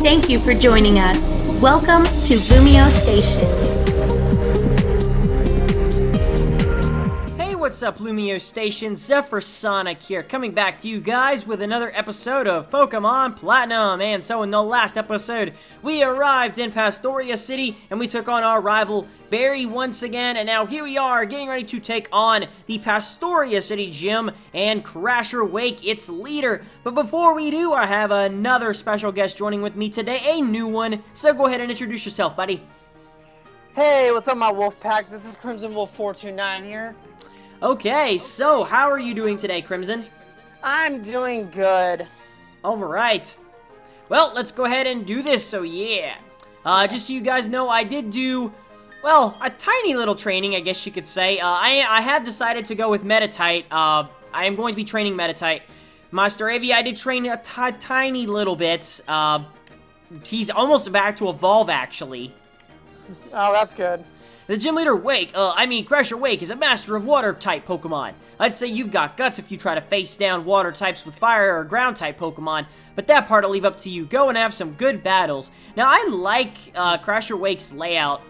Thank you for joining us. Welcome to LumioseStation. Hey, what's up, LumioseStation? ZephyrSonic here, coming back to you guys with another episode of Pokémon Platinum. And so in the last episode, we arrived in Pastoria City, and we took on our rival, Barry, once again. And now here we are, getting ready to take on the Pastoria City Gym and Crasher Wake, its leader. But before we do, I have another special guest joining with me today, a new one. So go ahead and introduce yourself, buddy. Hey, what's up, my wolf pack? This is Crimson Wolf 429 here. Okay, so how are you doing today, Crimson? I'm doing good. Alright. Well, let's go ahead and do this, so yeah. Just so you guys know, I did do, well, a tiny little training, I guess you could say. I have decided to go with Metatite. I am going to be training Metatite. My Staravia, I did train a tiny little bit. He's almost back to evolve, actually. Oh, that's good. The gym leader Crasher Wake is a master of water-type Pokemon. I'd say you've got guts if you try to face down water types with fire or ground-type Pokemon, but that part I'll leave up to you. Go and have some good battles. Now, I like Crasher Wake's layout.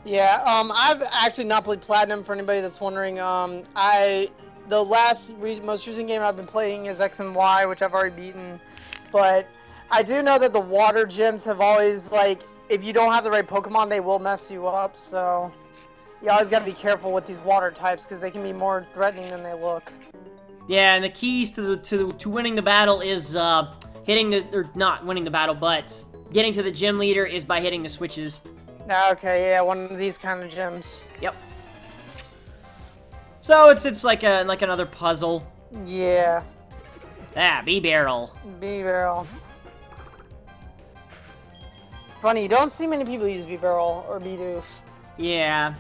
Yeah, I've actually not played Platinum, for anybody that's wondering. The most recent game I've been playing is X and Y, which I've already beaten. But I do know that the water gyms have always, like, if you don't have the right Pokemon, they will mess you up, so you always gotta be careful with these water types, because they can be more threatening than they look. Yeah, and the keys to winning the battle is not winning the battle, but getting to the gym leader is by hitting the switches. Okay, yeah, one of these kind of gyms. Yep. So it's like another puzzle. Yeah. B-Barrel. B-Barrel. Funny, you don't see many people use B-Barrel or B-Doof. Yeah.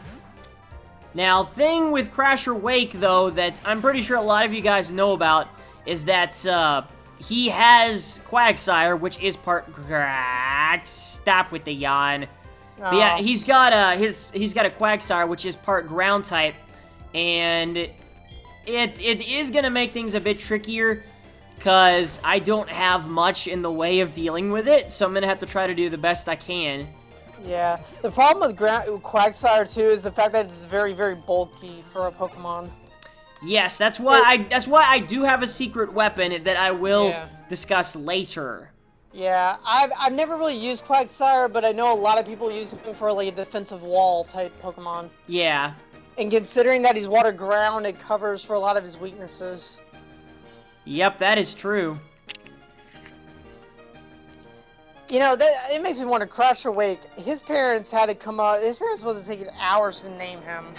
Now, thing with Crasher Wake, though, that I'm pretty sure a lot of you guys know about, is that he has Quagsire, which is part Stop with the yawn. But yeah, he's got a Quagsire, which is part ground type, and it is gonna make things a bit trickier, because I don't have much in the way of dealing with it, so I'm going to have to try to do the best I can. Yeah, the problem with Quagsire, too, is the fact that it's very, very bulky for a Pokemon. Yes, that's why I do have a secret weapon that I will discuss later. Yeah, I've never really used Quagsire, but I know a lot of people use him for, like, a defensive wall-type Pokemon. Yeah. And considering that he's water-ground, it covers for a lot of his weaknesses. Yep, that is true. You know, it makes me wonder, Crasher Wake, his parents had to come up, his parents must have taken hours to name him.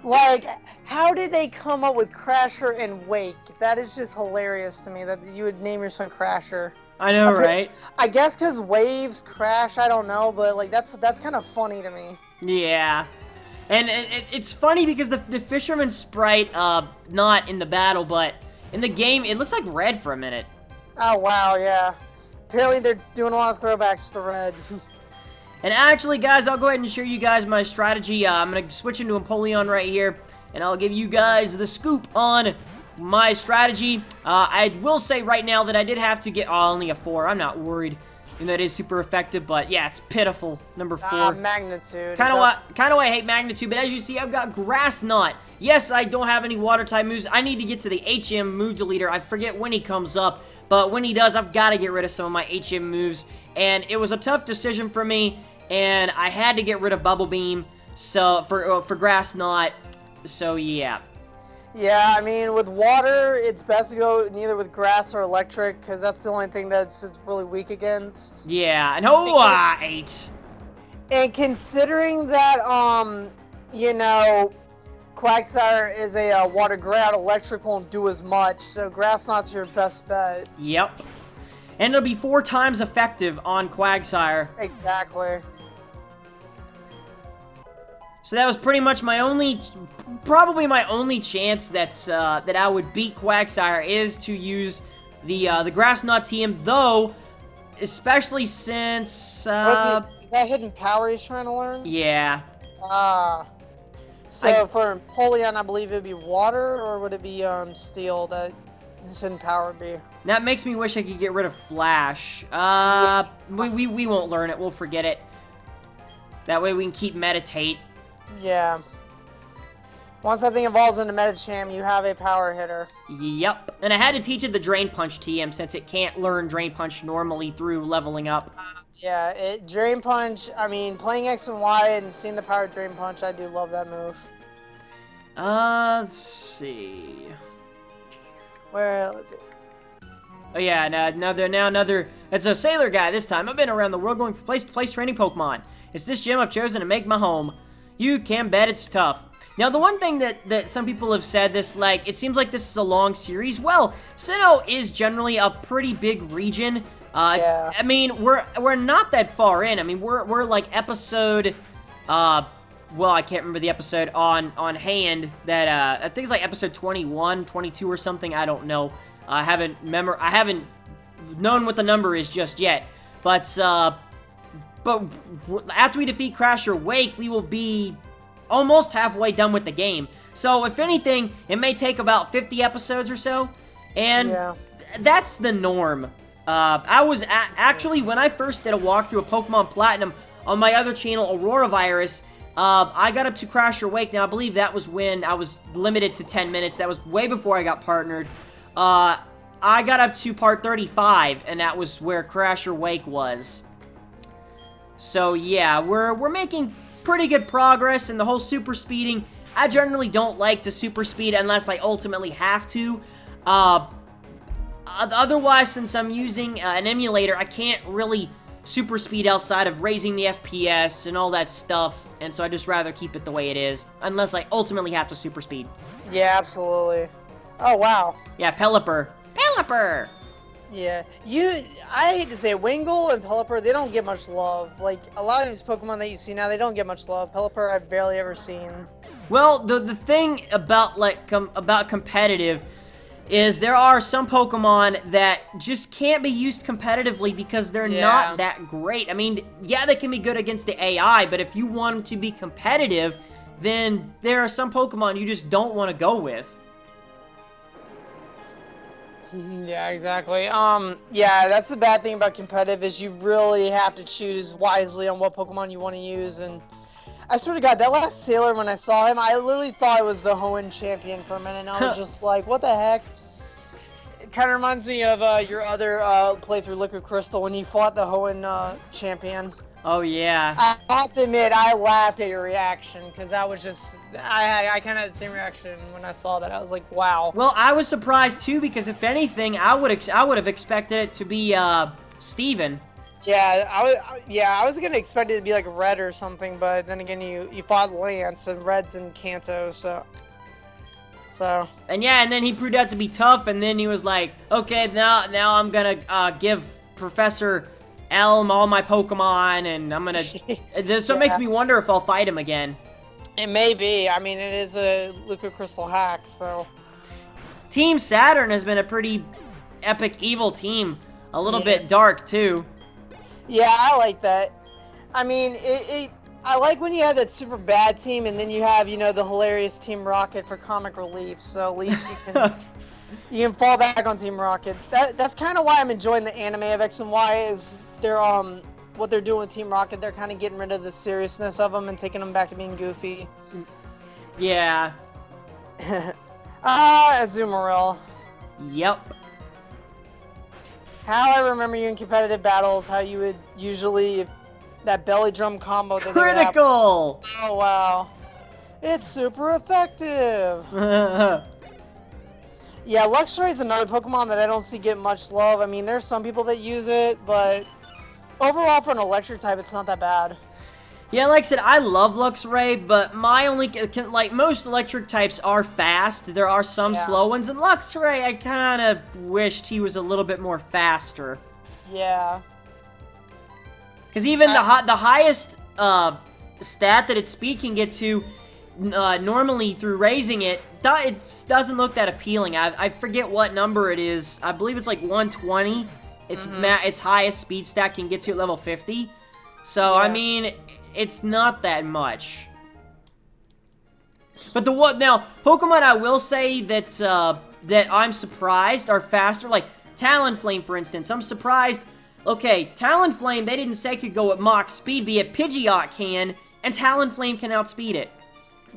Like, how did they come up with Crasher and Wake? That is just hilarious to me, that you would name your son Crasher. I know, right? I guess because waves crash, I don't know, but, like, that's kind of funny to me. Yeah. And it's funny because the fisherman sprite, not in the battle, but in the game, it looks like Red for a minute. Oh, wow, yeah. Apparently, they're doing a lot of throwbacks to Red. And actually, guys, I'll go ahead and show you guys my strategy. I'm going to switch into Empoleon right here, and I'll give you guys the scoop on my strategy. I will say right now that I did have to get only a 4. I'm not worried. And that is super effective, but yeah, it's pitiful. Number 4. Magnitude. Kind of why I hate Magnitude, but as you see, I've got Grass Knot. Yes, I don't have any water-type moves. I need to get to the HM move deleter. I forget when he comes up, but when he does, I've got to get rid of some of my HM moves. And it was a tough decision for me, and I had to get rid of Bubble Beam so for Grass Knot. So yeah. Yeah, I mean, with water, it's best to go neither with grass or electric, because that's the only thing that's it's really weak against. Yeah, and 8. And considering that, you know, Quagsire is a water ground, electric won't do as much, so Grass Knot's your best bet. Yep. And it'll be 4 times effective on Quagsire. Exactly. So that was pretty much probably my only chance that I would beat Quagsire is to use the Grass Knot team, though, especially since is that hidden power he's trying to learn? Yeah. So for Empoleon, I believe it'd be water, or would it be steel? Shouldn't power be? That makes me wish I could get rid of Flash. We won't learn it. We'll forget it. That way we can keep Meditate. Yeah. Once that thing evolves into Medicham, you have a power hitter. Yep. And I had to teach it the Drain Punch TM since it can't learn Drain Punch normally through leveling up. Yeah, Drain Punch, I mean, playing X and Y and seeing the power of Drain Punch, I do love that move. Let's see. Well, let's see. Oh yeah, another, it's a sailor guy this time. I've been around the world going from place to place training Pokemon. It's this gym I've chosen to make my home. You can bet it's tough. Now, the one thing that some people have said this, like, it seems like this is a long series. Well, Sinnoh is generally a pretty big region. Yeah. I mean, we're not that far in. I mean, we're like episode, well, I can't remember the episode on hand that, I think it's like episode 21, 22 or something. I don't know. I haven't known what the number is just yet. But after we defeat Crasher Wake, we will be almost halfway done with the game. So, if anything, it may take about 50 episodes or so. And that's the norm. I was actually, when I first did a walkthrough of Pokemon Platinum on my other channel, Aurora Virus, I got up to Crasher Wake. Now, I believe that was when I was limited to 10 minutes. That was way before I got partnered. I got up to part 35, and that was where Crasher Wake was. So, yeah, we're making pretty good progress in the whole super speeding. I generally don't like to super speed unless I ultimately have to. Otherwise, since I'm using an emulator, I can't really super speed outside of raising the FPS and all that stuff, and so I just rather keep it the way it is, unless I ultimately have to super speed. Yeah, absolutely. Oh, wow. Yeah, Pelipper. Pelipper! Yeah, I hate to say it, Wingull and Pelipper, they don't get much love. Like, a lot of these Pokemon that you see now, they don't get much love. Pelipper, I've barely ever seen. Well, the thing about, like, about competitive is there are some Pokemon that just can't be used competitively because they're not that great. I mean, yeah, they can be good against the AI, but if you want them to be competitive, then there are some Pokemon you just don't want to go with. Yeah, exactly. Yeah, that's the bad thing about competitive is you really have to choose wisely on what Pokemon you want to use, and I swear to God, that last Sailor, when I saw him, I literally thought it was the Hoenn champion for a minute, and I was just like, what the heck? It kind of reminds me of your other playthrough, Liquid Crystal, when you fought the Hoenn champion. Oh, yeah. I have to admit, I laughed at your reaction, because that was just... I kind of had the same reaction when I saw that. I was like, wow. Well, I was surprised, too, because if anything, I would have expected it to be, Steven. Yeah, I was gonna expect it to be like Red or something, but then again, you fought Lance, and Red's in Kanto, so... And yeah, and then he proved out to be tough, and then he was like, okay, now I'm gonna, give Professor Elm all my Pokemon, and I'm gonna... So it makes me wonder if I'll fight him again. It may be. I mean, it is a Liquid Crystal hack, so... Team Saturn has been a pretty epic evil team. A little bit dark, too. Yeah, I like that. I mean, I like when you have that super bad team, and then you have, you know, the hilarious Team Rocket for comic relief, so at least you can... you can fall back on Team Rocket. That's kind of why I'm enjoying the anime of X and Y, is they're, what they're doing with Team Rocket, they're kind of getting rid of the seriousness of them and taking them back to being goofy. Yeah. Azumarill. Yep. How I remember you in competitive battles, how you would usually, that belly drum combo that they would have. Critical! Oh, wow. It's super effective. Yeah, Luxray is another Pokemon that I don't see get much love. I mean, there's some people that use it, but overall for an electric type, it's not that bad. Yeah, like I said, I love Luxray, but my only, like, most electric types are fast. There are some slow ones, and Luxray, I kind of wished he was a little bit more faster. Yeah. Because even the highest stat that its speed can get to normally through raising it, it doesn't look that appealing. I forget what number it is. I believe it's like 120. Its highest speed stat can get to at level 50. So, I mean, it's not that much. But now, Pokemon I will say that that I'm surprised are faster. Like, Talonflame, for instance. I'm surprised. Okay, Talonflame, they didn't say could go at Mach speed, but yet Pidgeot can, and Talonflame can outspeed it.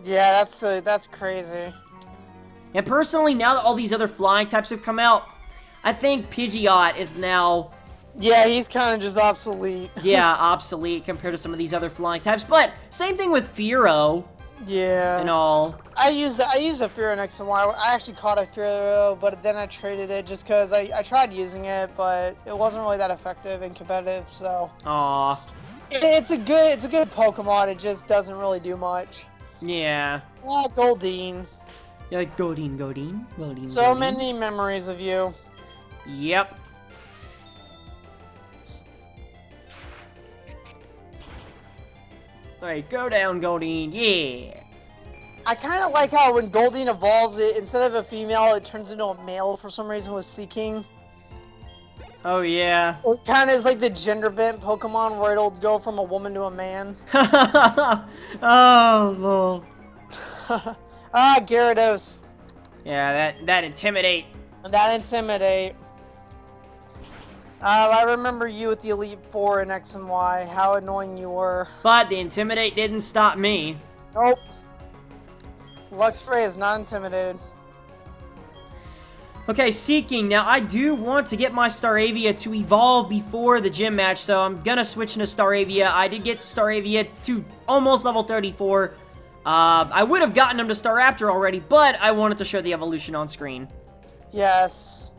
Yeah, that's crazy. And personally, now that all these other flying types have come out, I think Pidgeot is now... Yeah, he's kind of just obsolete. Yeah, obsolete compared to some of these other flying types. But same thing with Fearow. Yeah. And all. I used a Fearow in X and Y. I actually caught a Fearow, but then I traded it just because I tried using it, but it wasn't really that effective and competitive. So. Aw. It's a good Pokemon. It just doesn't really do much. Yeah. Yeah, Goldeen. You're like Goldeen. So many memories of you. Yep. Alright, go down, Goldeen. Yeah. I kind of like how when Goldeen evolves, it instead of a female, it turns into a male for some reason with Seeking. Oh, yeah. It kind of is like the gender-bent Pokemon where it'll go from a woman to a man. Oh, lol. Gyarados. Yeah, that Intimidate. That Intimidate. I remember you with the Elite Four in X and Y, how annoying you were. But the Intimidate didn't stop me. Nope. Luxray is not intimidated. Okay, Seeking. Now, I do want to get my Staravia to evolve before the gym match, so I'm gonna switch into Staravia. I did get Staravia to almost level 34. I would have gotten him to Staraptor already, but I wanted to show the evolution on screen. Yes.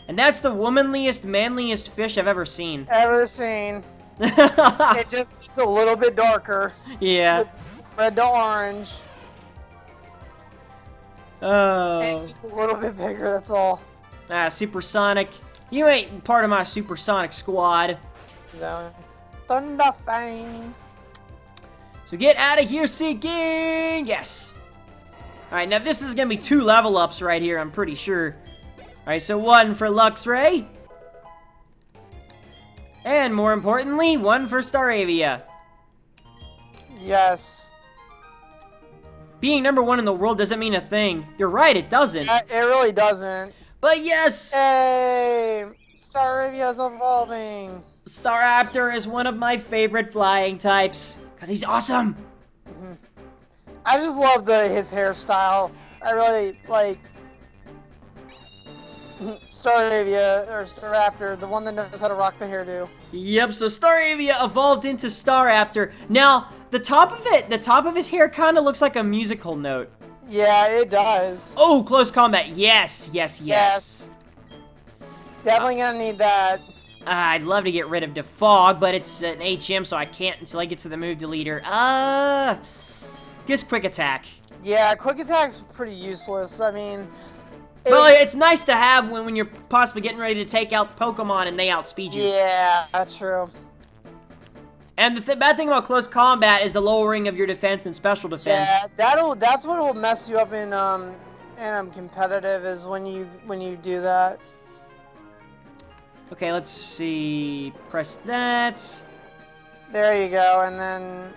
And that's the womanliest, manliest fish I've ever seen. Ever seen. It just gets a little bit darker. Yeah. With red to orange. Oh. It's just a little bit bigger, that's all. Supersonic. You ain't part of my Supersonic squad. So, Thunderfang. So get out of here, Seeking! Yes. Alright, now this is going to be 2 level ups right here, I'm pretty sure. Alright, so 1 for Luxray. And more importantly, 1 for Staravia. Yes. Being number 1 in the world doesn't mean a thing. You're right, it doesn't. Yeah, it really doesn't. But yes! Hey! Staravia's evolving. Staraptor is one of my favorite flying types. Because he's awesome. I just love his hairstyle. I really like Staravia or Staraptor, the one that knows how to rock the hairdo. Yep, so Staravia evolved into Staraptor. Now, the top of his hair kind of looks like a musical note. Yeah, it does. Oh, close combat. Yes. Definitely gonna need that. I'd love to get rid of Defog, but it's an HM, so I can't until I get to the move deleter. Just Quick Attack. Yeah, Quick Attack's pretty useless. I mean... Well, it's nice to have when you're possibly getting ready to take out Pokemon and they outspeed you. Yeah, that's true. And the bad thing about close combat is the lowering of your defense and special defense. Yeah, that's what will mess you up in competitive is when you do that. Okay, let's see. Press that. There you go, and then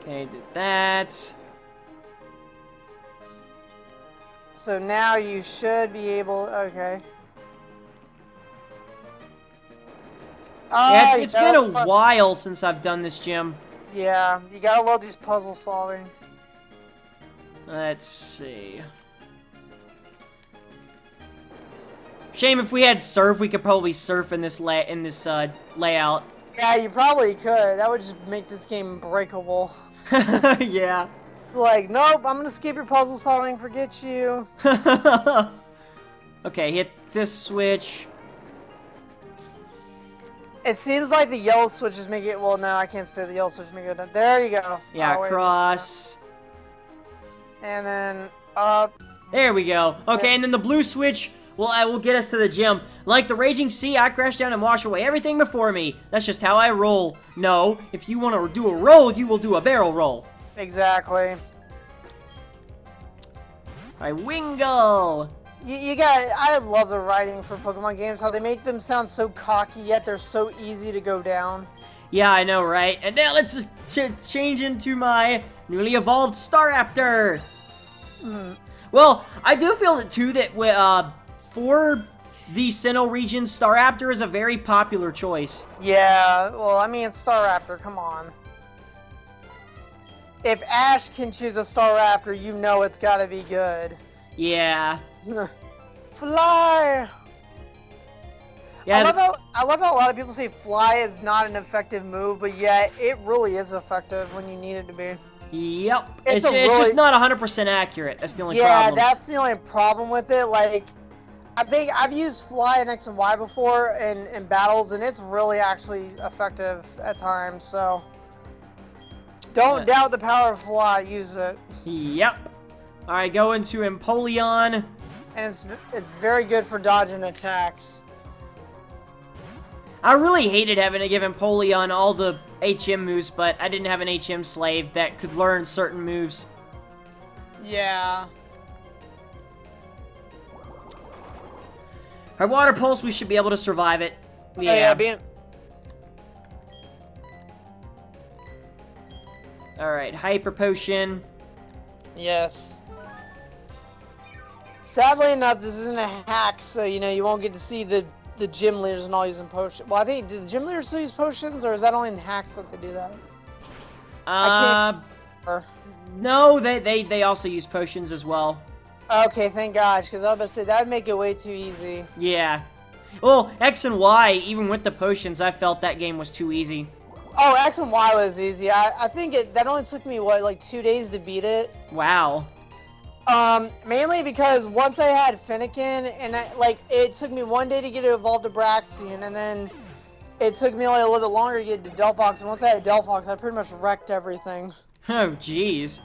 Okay, did that. so now you should be able. Okay. Yeah, it's been a while since I've done this gym. Yeah, you gotta love these puzzle solving. Let's see. Shame if we had surf, we could probably surf in this layout. Yeah, you probably could. That would just make this game breakable. Yeah. Like, nope, I'm gonna skip your puzzle solving, forget you. Okay, hit this switch. It seems like the yellow switches make it, well, no, I can't stay the yellow switch make it, there you go. Yeah, wait. cross. And then, up. There we go. Okay, and then the blue switch will get us to the gym. Like the Raging Sea, I crash down and wash away everything before me. That's just how I roll. No, if you want to do a roll, you will do a barrel roll. Exactly. Alright, Wingull. I love the writing for Pokemon games, how they make them sound so cocky, yet they're so easy to go down. Yeah, I know, right? And now let's just change into my Newly evolved Staraptor. Well, I do feel that too that for the Sinnoh region, Staraptor is a very popular choice. Yeah, well, I mean, it's Staraptor, come on. If Ash can choose a Staraptor, you know it's gotta be good. Yeah. Fly! Yeah. I love how a lot of people say fly is not an effective move, but yet it really is effective when you need it to be. Yep. It's just not 100% accurate. That's the only problem. Yeah, that's the only problem with it. Like, I think I've used fly in X and Y before in battles, and it's really actually effective at times, so don't doubt the power of fly, use it. Yep. Alright, go into Empoleon. And it's very good for dodging attacks. I really hated having to give Empoleon all the HM moves, but I didn't have an HM slave that could learn certain moves. Yeah. Our Water Pulse, we should be able to survive it. Yeah. Alright, Hyper Potion. Yes. Sadly enough, this isn't a hack, so, you know, you won't get to see the gym leaders and all using potions. Well, I think, do the gym leaders still use potions, or is that only in hacks that they do that? I can't remember. No, they also use potions as well. Okay, thank gosh, because I was about to say, that would make it way too easy. Yeah. Well, X and Y, even with the potions, I felt that game was too easy. Oh, X and Y was easy. I think that only took me, what, like 2 days to beat it? Wow. Mainly because once I had Finnegan, and it took me 1 day to get it evolved to Braxian, and then it took me only a little bit longer to get to Delphox, and once I had Delphox, I pretty much wrecked everything. Oh, jeez.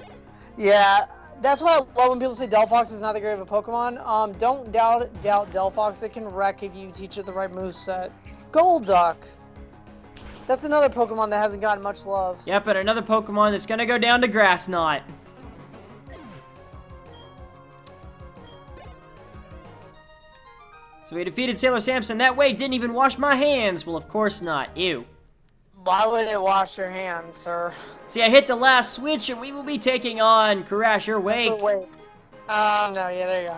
Yeah, that's why I love when people say Delphox is not that great of a Pokemon. Don't doubt Delphox. It can wreck if you teach it the right moveset. Golduck! That's another Pokemon that hasn't gotten much love. Yep, and another Pokemon that's gonna go down to Grass Knot. So we defeated Sailor Samson that way, didn't even wash my hands. Well, of course not. Ew. Why would it wash your hands, sir? See, I hit the last switch, and we will be taking on Crasher Wake. No, yeah, there you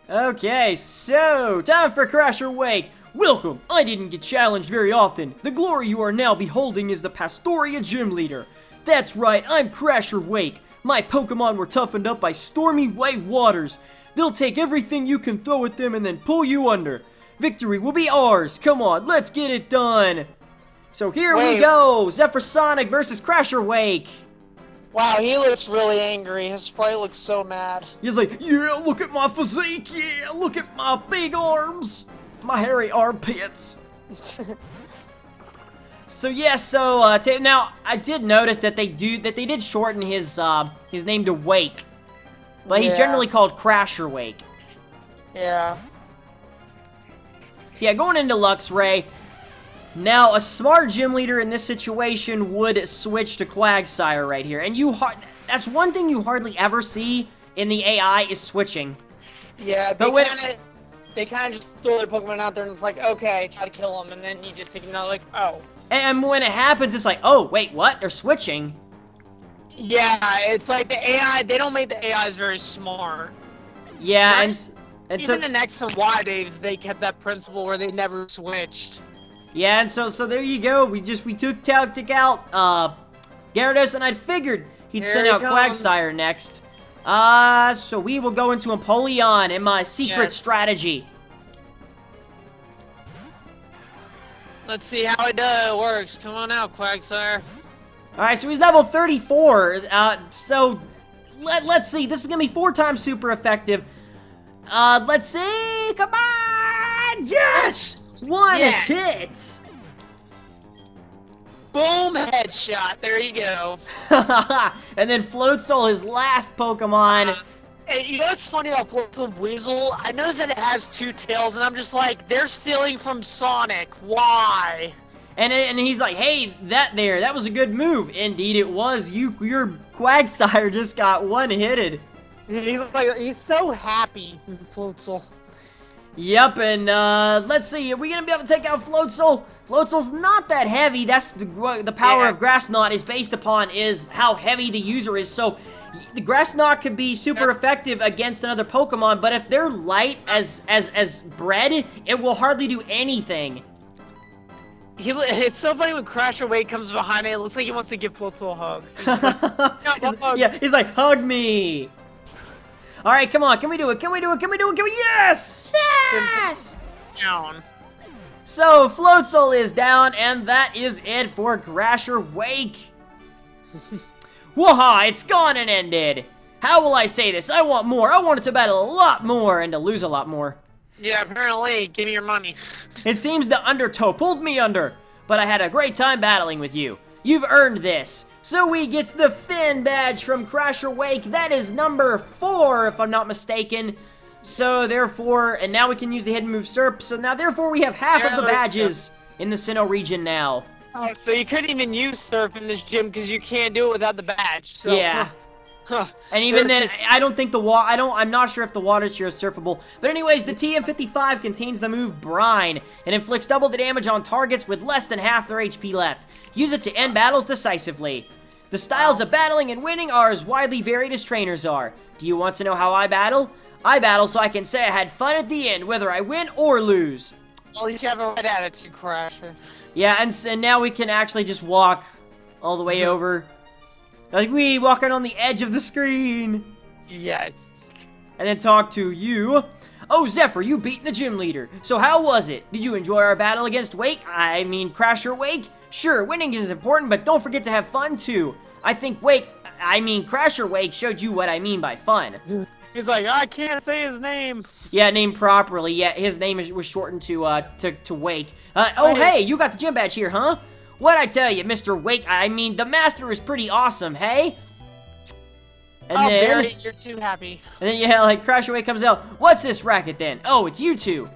go. Okay, so, time for Crasher Wake. Welcome! I didn't get challenged very often. The glory you are now beholding is the Pastoria Gym Leader. That's right, I'm Crasher Wake. My Pokemon were toughened up by stormy white waters. They'll take everything you can throw at them and then pull you under. Victory will be ours. Come on, let's get it done. So here we go. ZephyrSonic versus Crasher Wake. Wow, he looks really angry. His sprite looks so mad. He's like, yeah, look at my physique. Yeah, look at my big arms. My hairy armpits. So yeah, now I did notice that they did shorten his name to Wake. But he's generally called Crasher Wake. Yeah. So yeah, going into Luxray. Now, a smart gym leader in this situation would switch to Quagsire right here. And that's one thing you hardly ever see in the AI is switching. Yeah, they kind of just throw their Pokemon out there and it's like, okay, try to kill them. And then you just take them out like, oh. And when it happens, it's like, oh, wait, what? They're switching. Yeah, it's like the AI, they don't make the AIs very smart. Yeah, and even in X and Y, they kept that principle where they never switched. Yeah, and so there you go. We took Galactic out, Gyarados, and I figured he'd send out Quagsire next. So we will go into Empoleon in my secret strategy. Let's see how it works. Come on out, Quagsire. Alright, so he's level 34. So let's see. This is gonna be 4 times super effective. Let's see. Come on! Yes! One hit! Boom! Headshot. There you go. And then Floatzel, his last Pokemon. Hey, you know what's funny about Floatzel Weasel? I noticed that it has 2 tails, and I'm just like, they're stealing from Sonic. Why? And he's like, hey, that was a good move. Indeed it was. Your Quagsire just got one-hitted. He's so happy with Floatzel. Yep, and let's see, are we gonna be able to take out Floatzel? Floatzel's not that heavy. That's the power of Grass Knot is based upon is how heavy the user is. So the Grass Knot could be super effective against another Pokemon, but if they're light as bread, it will hardly do anything. It's so funny when Crasher Wade comes behind it looks like he wants to give Floatzel a hug. Yeah, he's like, hug me. All right, come on, can we do it? Can we do it? Can we do it? Can we? Yes! Yes! Down. So, Floatzel is down, and that is it for Crasher Wake. Waha, it's gone and ended. How will I say this? I want more. I want it to battle a lot more and to lose a lot more. Yeah, apparently. Give me your money. It seems the Undertow pulled me under, but I had a great time battling with you. You've earned this. So we gets the Finn badge from Crasher Wake. That is number 4, if I'm not mistaken. So therefore, and now we can use the hidden move SERP. So now therefore we have half of the badges in the Sinnoh region now. Oh, so you couldn't even use Surf in this gym because you can't do it without the badge. So, yeah. And even then, I don't think I'm not sure if the waters here are surfable. But anyways, the TM55 contains the move Brine and inflicts double the damage on targets with less than half their HP left. Use it to end battles decisively. The styles of battling and winning are as widely varied as trainers are. Do you want to know how I battle? I battle so I can say I had fun at the end, whether I win or lose. Well, at least you have a right attitude, Crasher. Yeah, and now we can actually just walk all the way over. Like we walking on the edge of the screen. Yes. And then talk to you. Oh, Zephyr, you beat the gym leader. So how was it? Did you enjoy our battle against Crasher Wake? Sure, winning is important, but don't forget to have fun too. I think Crasher Wake showed you what I mean by fun. He's like, I can't say his name. Yeah, named properly. Yeah, his name was shortened to Wake. Oh, hey, you got the gym badge here, huh? What'd I tell you, Mr. Wake? The master is pretty awesome, hey? And then, Barry, you're too happy. And then, yeah, like, Crasher Wake comes out. What's this racket, then? Oh, it's you two.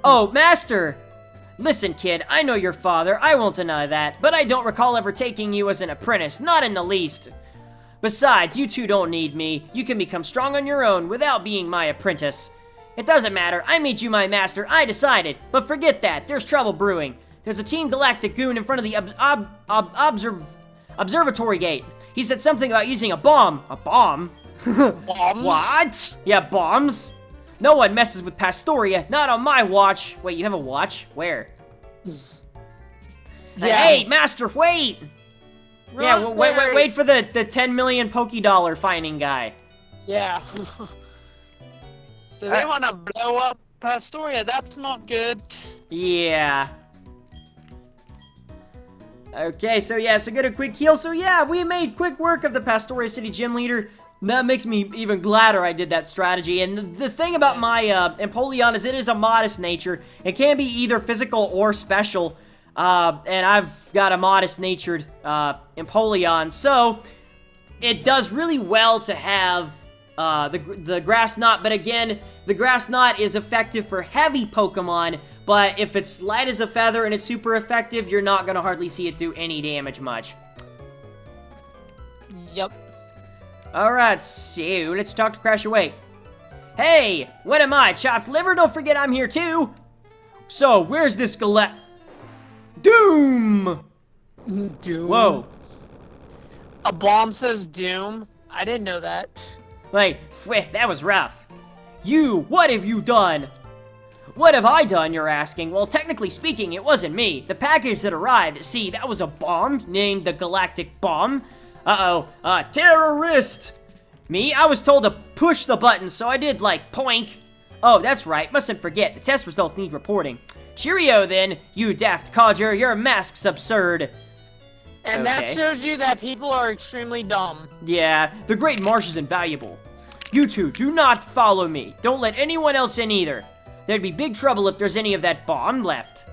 Oh, Master! Listen, kid, I know your father. I won't deny that. But I don't recall ever taking you as an apprentice. Not in the least. Besides, you two don't need me. You can become strong on your own without being my apprentice. It doesn't matter. I made you my master. I decided. But forget that. There's trouble brewing. There's a Team Galactic goon in front of the observatory gate. He said something about using a bomb. A bomb? Bombs? What? Yeah, bombs. No one messes with Pastoria. Not on my watch. Wait, you have a watch? Where? Yeah. Hey, Master, wait! Yeah, wait for the 10 million Poké-Dollar finding guy. Yeah. So they want to blow up Pastoria. That's not good. Yeah. Okay, so yeah, so get a quick heal. So yeah, we made quick work of the Pastoria City Gym Leader. That makes me even gladder I did that strategy. And the thing about my Empoleon is it is a modest nature. It can be either physical or special. And I've got a modest-natured Empoleon, so it does really well to have the Grass Knot. But again, the Grass Knot is effective for heavy Pokemon, but if it's light as a feather and it's super effective, you're not going to hardly see it do any damage much. Yep. Alright, so let's talk to Crasher Wake. Hey, what am I, chopped liver? Don't forget I'm here too. So, where's this Doom! Doom? Whoa. A bomb says Doom? I didn't know that. Like, that was rough. What have you done? What have I done, you're asking? Well, technically speaking, it wasn't me. The package that arrived, see, that was a bomb named the Galactic Bomb. Terrorist! Me? I was told to push the button, so I did, like, poink. Oh, that's right, mustn't forget, the test results need reporting. Cheerio, then, you daft codger, your mask's absurd. And that shows you that people are extremely dumb. Yeah, the Great Marsh is invaluable. You two, do not follow me. Don't let anyone else in either. There'd be big trouble if there's any of that bomb left.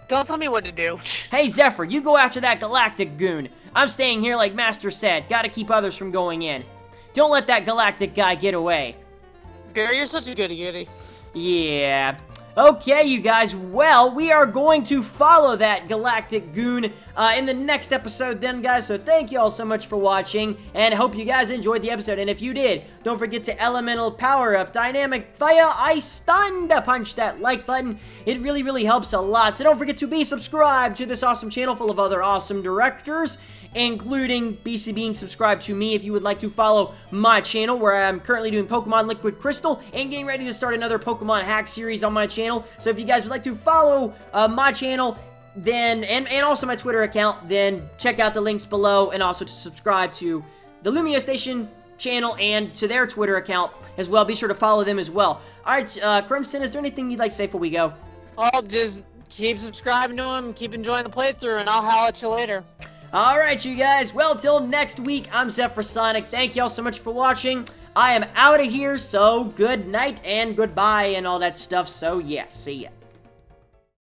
Don't tell me what to do. Hey, Zephyr, you go after that Galactic goon. I'm staying here like Master said. Gotta keep others from going in. Don't let that Galactic guy get away. Gary, you're such a goody-goody. Yeah. Okay, you guys, well, we are going to follow that Galactic Goon in the next episode then, guys, so thank you all so much for watching, and hope you guys enjoyed the episode, and if you did, don't forget to Elemental Power Up, Dynamic Fire, Ice Stun to punch that like button. It really, really helps a lot, so don't forget to be subscribed to this awesome channel full of other awesome directors, including BC being subscribed to me if you would like to follow my channel, where I'm currently doing Pokemon Liquid Crystal and getting ready to start another Pokemon hack series on my channel. So if you guys would like to follow my channel, then and also my Twitter account, then check out the links below, and also to subscribe to the LumioStation channel and to their Twitter account as well. Be sure to follow them as well. Alright, Crimson, is there anything you'd like to say before we go? I'll just keep subscribing to him, keep enjoying the playthrough, and I'll holler at you later. Alright, you guys. Well, till next week, I'm ZephyrSonic. Thank y'all so much for watching. I am out of here, so good night and goodbye and all that stuff. So, yeah, see ya.